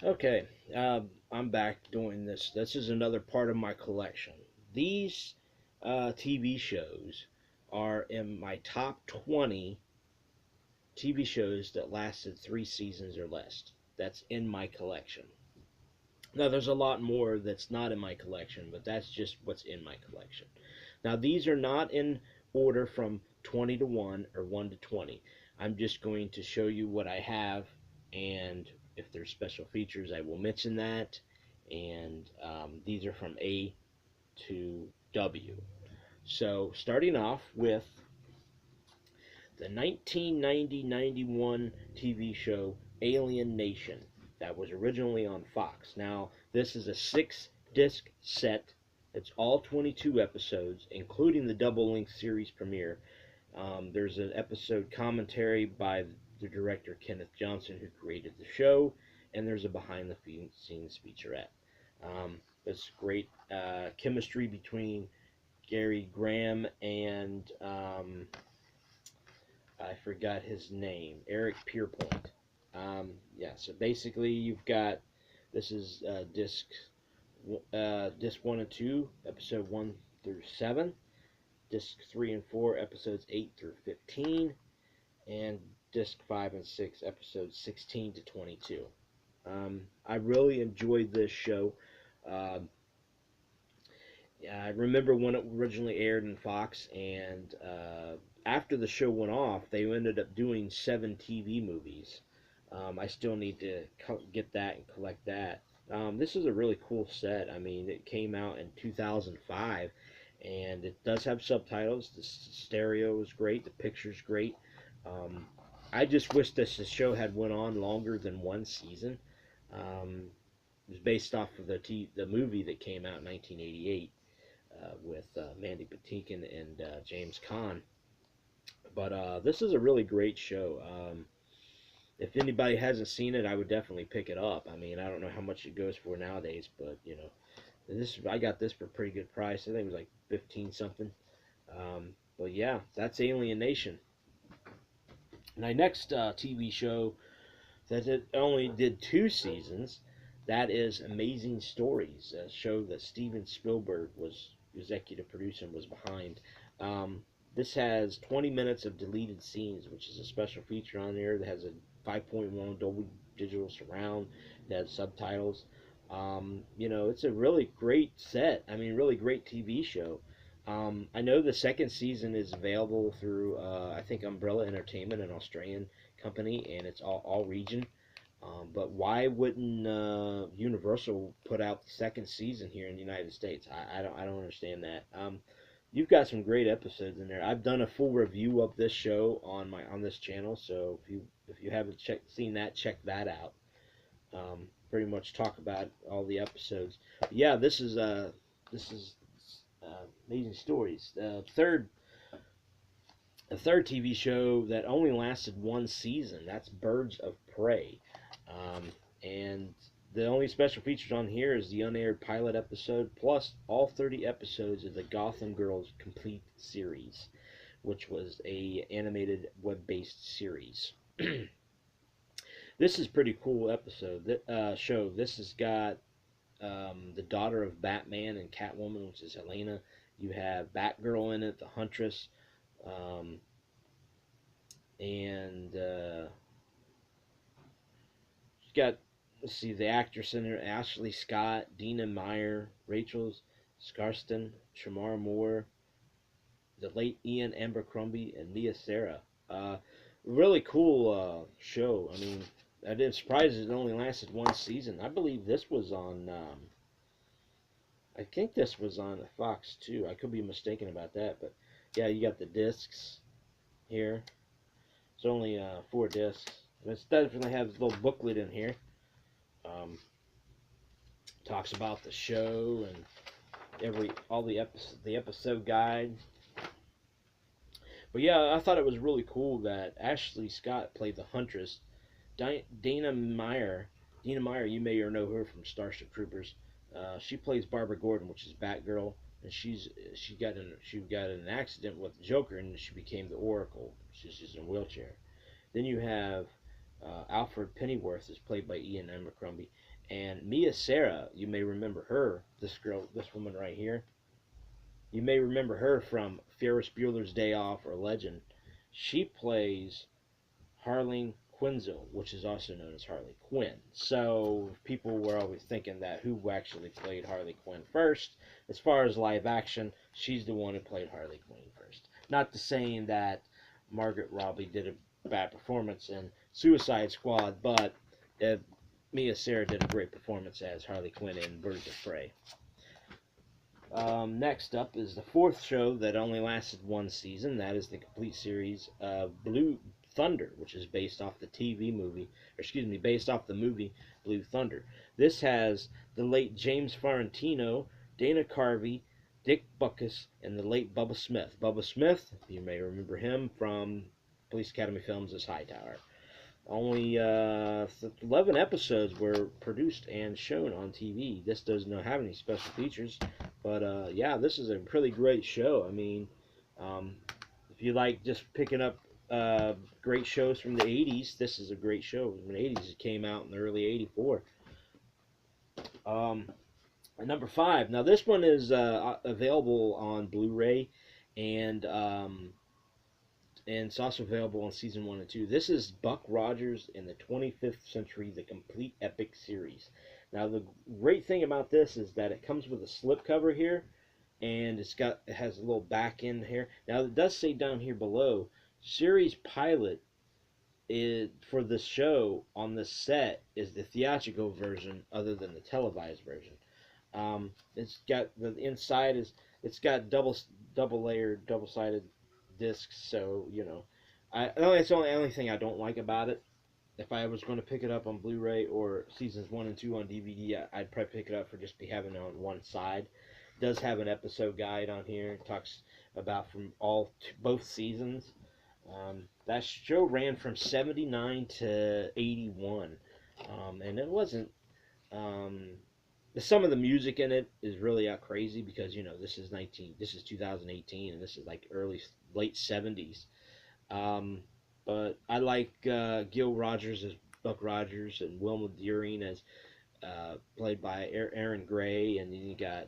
Okay, I'm back doing this. This is another part of my collection. These TV shows are in my top 20 TV shows that lasted 3 seasons or less. That's in my collection. Now, there's a lot more that's not in my collection, but that's just what's in my collection. Now, these are not in order from 20 to 1 or 1 to 20. I'm just going to show you what I have, and if there's special features, I will mention that. And these are from A to W. So, starting off with the 1990-91 TV show Alien Nation that was originally on Fox. Now, this is a 6 disc set. It's all 22 episodes, including the double length series premiere. There's an episode commentary by the director Kenneth Johnson, who created the show, and there's a behind the scenes featurette. There's great chemistry between Gary Graham and I forgot his name, Eric Pierpoint. Yeah, so basically you've got this is disc 1 and 2, episode 1 through 7, disc 3 and 4, episodes 8 through 15, and disc 5 and 6, episodes 16 to 22. I really enjoyed this show. Um, yeah, I remember when it originally aired in Fox, and after the show went off, they ended up doing 7 TV movies. I still need to get that and collect that. This is a really cool set. I mean, it came out in 2005, and it does have subtitles. The stereo is great. The picture's great. Um, I just wish this show had went on longer than 1 season. It was based off of the movie that came out in 1988 with Mandy Patinkin and James Caan. But this is a really great show. If anybody hasn't seen it, I would definitely pick it up. I mean, I don't know how much it goes for nowadays, but this I got this for a pretty good price. I think it was like 15 something. But yeah, that's Alien Nation. My next TV show that it only did 2 seasons. That is Amazing Stories, a show that Steven Spielberg was executive producer and was behind. This has 20 minutes of deleted scenes, which is a special feature on there that has a 5.1 Dolby Digital Surround. It has subtitles. It's a really great set. I mean, really great TV show. I know the second season is available through, I think, Umbrella Entertainment, an Australian company, and it's all region. But why wouldn't Universal put out the second season here in the United States? I don't understand that. You've got some great episodes in there. I've done a full review of this show on this channel, so if you haven't seen that, check that out. Pretty much talk about all the episodes. But yeah, this is Amazing Stories. The third TV show that only lasted 1 season. That's Birds of Prey. And the only special features on here is the unaired pilot episode, plus all 30 episodes of the Gotham Girls Complete series, which was a animated web-based series. This is pretty cool episode show. This has got the daughter of Batman and Catwoman, which is Helena. You have Batgirl in it, the Huntress, um, and she's got, let's see, the actress in there: Ashley Scott, Dina Meyer, Rachel Scarston, Shamar Moore, the late Ian Abercrombie, and Mia Sarah. Really cool show. I mean, I didn't surprise it only lasted 1 season. I believe this was on. I think this was on Fox too. I could be mistaken about that, but yeah, you got the discs here. It's only 4 discs. It definitely has a little booklet in here. Um, Talks about the show and all the episode guide. But yeah, I thought it was really cool that Ashley Scott played the Huntress. Dana Meyer, you may or know her from Starship Troopers. She plays Barbara Gordon, which is Batgirl, and she got in an accident with the Joker, and she became the Oracle. She's just in a wheelchair. Then you have Alfred Pennyworth is played by Ian Abercrombie, and Mia Sara, you may remember her. This woman right here, you may remember her from Ferris Bueller's Day Off or Legend. She plays Harleen Quinzel, which is also known as Harley Quinn. So people were always thinking that who actually played Harley Quinn first. As far as live action, she's the one who played Harley Quinn first. Not to saying that Margaret Robbie did a bad performance in Suicide Squad, but Mia Sara did a great performance as Harley Quinn in Birds of Prey. Next up is the fourth show that only lasted one season. That is the complete series of Blue Thunder, which is based off the TV movie, or excuse me, based off the movie Blue Thunder. This has the late James Farentino, Dana Carvey, Dick Butkus, and the late Bubba Smith. Bubba Smith, you may remember him from Police Academy films as Hightower. Only 11 episodes were produced and shown on TV. This does not have any special features, but yeah, this is a really great show. I mean, if you like just picking up great shows from the 80s, this is a great show. In the 80s, it came out in the early 84. Number 5. Now, this one is available on Blu-ray, and it's also available on season 1 and 2. This is Buck Rogers in the 25th Century, the complete epic series. Now, the great thing about this is that it comes with a slipcover here, and it has a little back end here. Now, it does say down here below, series pilot is for this show on this set is the theatrical version, other than the televised version. It's got the inside is it's got double layered, double sided discs. So you know, that's the only thing I don't like about it. If I was going to pick it up on Blu-ray or seasons 1 and 2 on DVD, I'd probably pick it up for just be having it on one side. It does have an episode guide on here. It talks about from both seasons. That show ran from 79 to 81, and it wasn't. Some of the music in it is really crazy because you know this is 2018, and this is like late 70s. But I like Gil Rogers as Buck Rogers and Wilma Deering as played by Aaron Gray, and then you got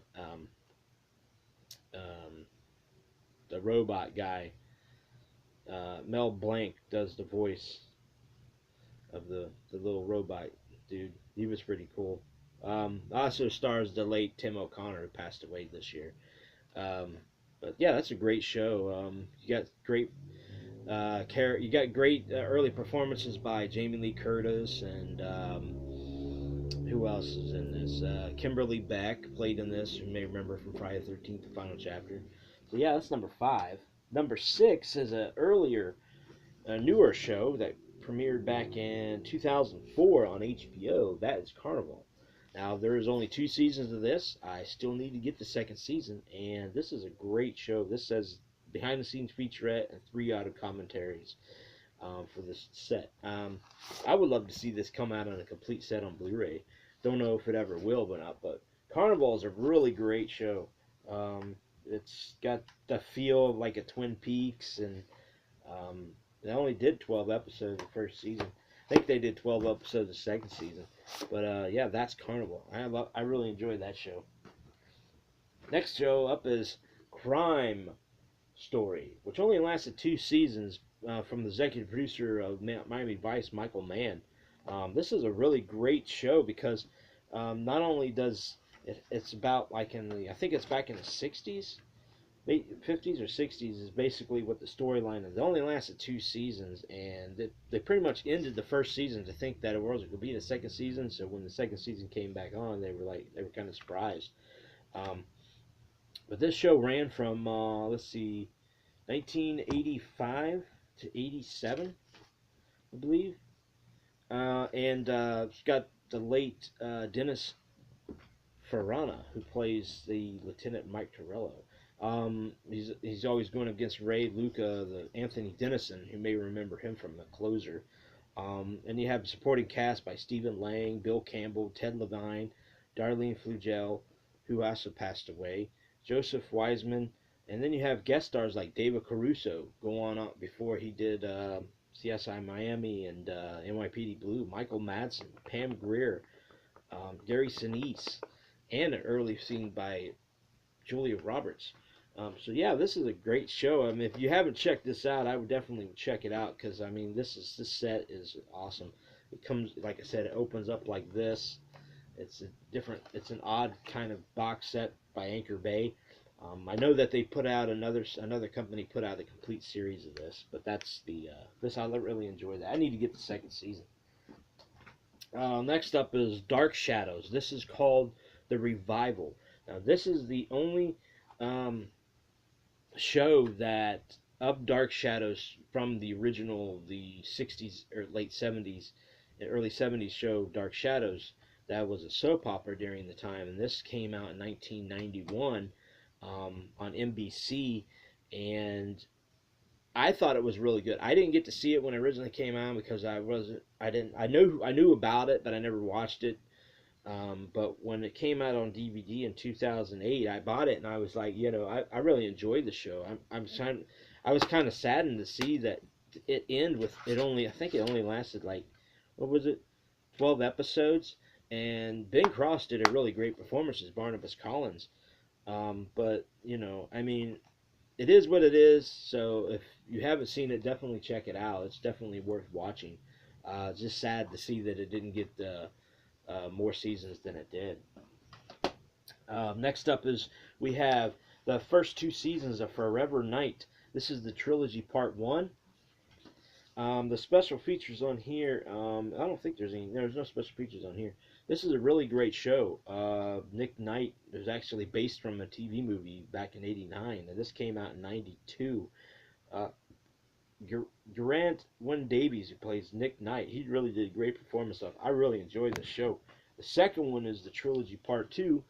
the robot guy. Mel Blanc does the voice of the little robot dude. He was pretty cool. Also stars the late Tim O'Connor, who passed away this year. But yeah, that's a great show. You got great early performances by Jamie Lee Curtis, and who else is in this? Kimberly Beck played in this. You may remember from Friday the 13th, the final chapter. So yeah, that's number 5. Number 6 is a newer show that premiered back in 2004 on HBO. That is Carnival. Now, there is only 2 seasons of this. I still need to get the second season, and this is a great show. This says behind-the-scenes featurette and 3 audio commentaries for this set. I would love to see this come out on a complete set on Blu-ray. Don't know if it ever will, but Carnival is a really great show. It's got the feel of like a Twin Peaks, and they only did 12 episodes the first season. I think they did 12 episodes the second season. But yeah, that's Carnival. I really enjoyed that show. Next show up is Crime Story, which only lasted 2 seasons from the executive producer of Miami Vice, Michael Mann. This is a really great show because not only does it's about like I think it's back in the 60s, 50s or 60s is basically what the storyline is. It only lasted 2 seasons, and they pretty much ended the first season to think that it was going to be the second season. So when the second season came back on, they were kind of surprised. But this show ran from let's see, 1985 to 87, I believe, and it's got the late Dennis Farina, who plays the Lieutenant Mike Torello. He's always going against Ray Luca, the Anthony Dennison, who may remember him from The Closer. And you have supporting cast by Stephen Lang, Bill Campbell, Ted Levine, Darlene Flugel, who also passed away, Joseph Wiseman, and then you have guest stars like David Caruso go on before he did CSI Miami and NYPD Blue, Michael Madsen, Pam Grier, Gary Sinise, and an early scene by Julia Roberts. So yeah, this is a great show. I mean, if you haven't checked this out, I would definitely check it out because I mean, this set is awesome. It comes, like I said, it opens up like this. It's an odd kind of box set by Anchor Bay. I know that they put out another company put out a complete series of this, but that's this I really enjoy that. I need to get the second season. Next up is Dark Shadows. This is called The Revival. Now, this is the only um, show that of Dark Shadows from the original, the 60s or late 70s, early 70s show Dark Shadows that was a soap opera during the time. And this came out in 1991 on NBC. And I thought it was really good. I didn't get to see it when it originally came out because I knew about it, but I never watched it. But when it came out on DVD in 2008, I bought it and I was like, I really enjoyed the show. I was kind of saddened to see that it ended with it only. I think it only lasted like, what was it, 12 episodes. And Ben Cross did a really great performance as Barnabas Collins. But I mean, it is what it is. So if you haven't seen it, definitely check it out. It's definitely worth watching. It's just sad to see that it didn't get more seasons than it did. Next up is we have the first two seasons of Forever Night. This is the trilogy part one. The special features on here, I don't think there's no special features on here. This is a really great show. Nick Knight was actually based from a TV movie back in '89, and this came out in '92. Geraint Wyn Davies, who plays Nick Knight, he really did a great performance stuff. I really enjoyed the show. The second one is the trilogy part two.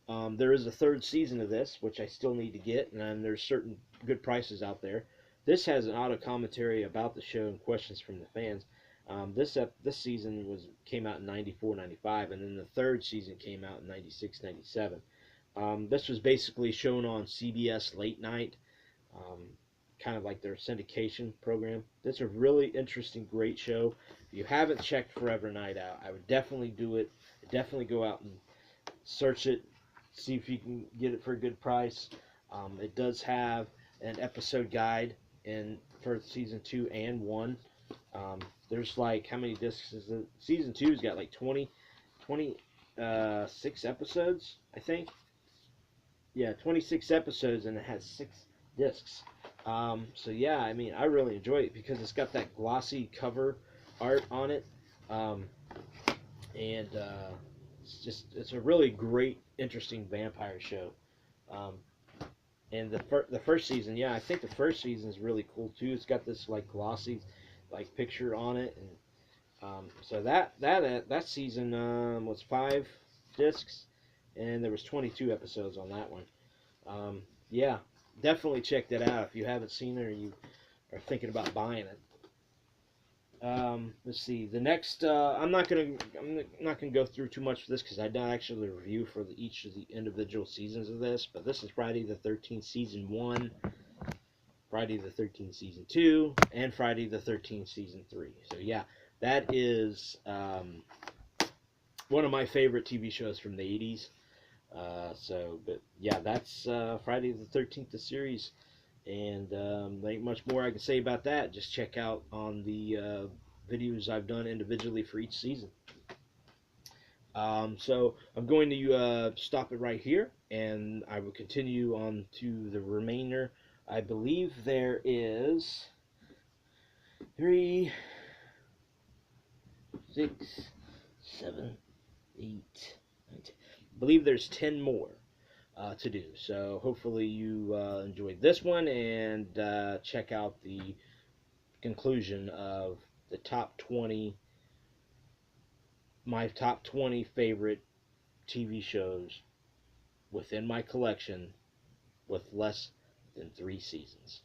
There is a third season of this, which I still need to get, and there's certain good prices out there. This has an auto commentary about the show and questions from the fans. This season came out in '94, '95, and then the third season came out in '96, '97. This was basically shown on CBS late night, kind of like their syndication program. This is a really interesting, great show. If you haven't checked Forever Night out, I would definitely do it. Definitely go out and search it, see if you can get it for a good price. It does have an episode guide for season 2 and 1. There's like, how many discs is it? Season 2's got like 26 episodes, I think. Yeah, 26 episodes, and it has 6 discs. So yeah, I mean, I really enjoy it because it's got that glossy cover art on it. And it's a really great, interesting vampire show. And the first season, yeah, I think the first season is really cool too. It's got this like glossy like picture on it, and so that season was 5 discs, and there was 22 episodes on that one. Yeah, definitely check that out if you haven't seen it or you are thinking about buying it. Let's see. The next, I'm not gonna go through too much of this because I don't actually review for each of the individual seasons of this. But this is Friday the 13th season 1, Friday the 13th season 2, and Friday the 13th season 3. So yeah, that is one of my favorite TV shows from the 80s. But yeah, that's Friday the 13th, the series. And there ain't much more I can say about that. Just check out on the videos I've done individually for each season. So I'm going to stop it right here, and I will continue on to the remainder. I believe there is 3, 6, 7, 8, 9, 10. I believe there's 10 more to do. So hopefully you enjoyed this one, and check out the conclusion of the my top 20 favorite TV shows within my collection with less than 3 seasons.